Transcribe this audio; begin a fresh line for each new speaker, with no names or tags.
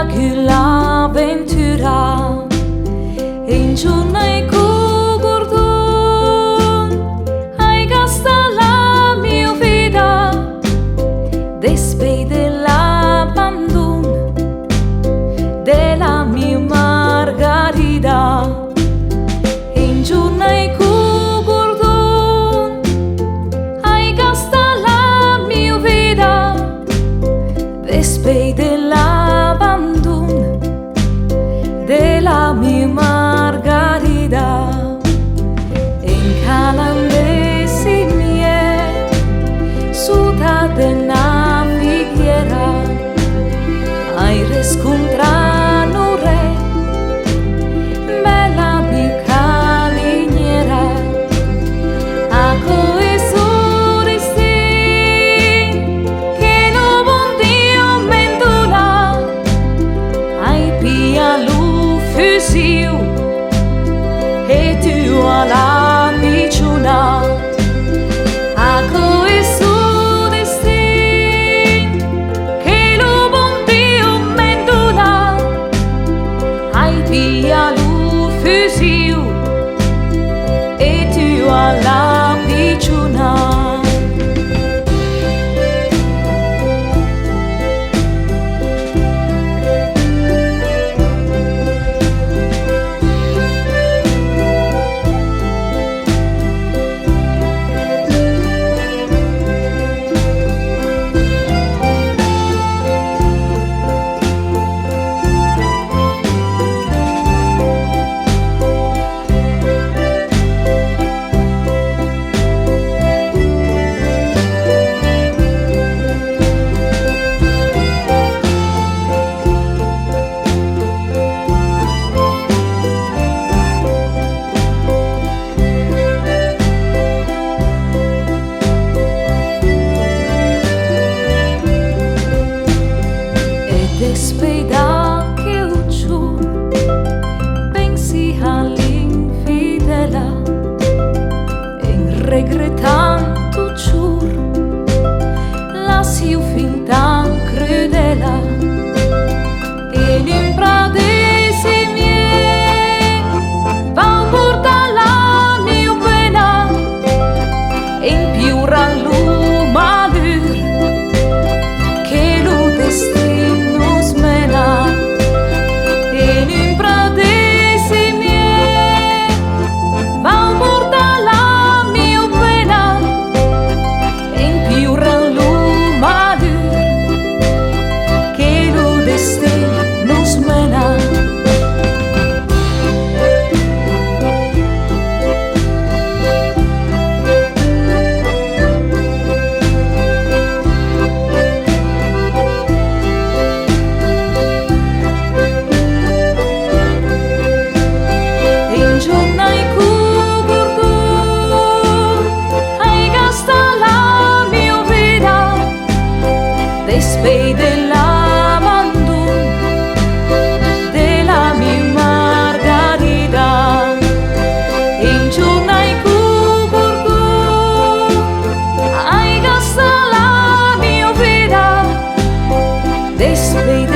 che l'avventura in giorno e cordon hai gasta la mia vita despede l'abbandon della mia margarita in giorno e cordon hai gasta la mia vita despede l'abbandon della mia margarita in calandesi mie suta della fighiera hai riscontrato re bella bica liniera a coi sorrisi che lo buon Dio mentona hai pia l'ufficio e tu alla picciona a coi sorrisi che lo buon Dio mentona hai pia l'ufficio e tu alla picciona. Despeda che ucciù pensi all'infidela e regretando giur la si finta crudela e l'impradesi miei va porta la mia pena e in più rall'umanur che lo destino despede l'abbandon della mia margarita in giorno ai cordon hai gasta la mia vita despede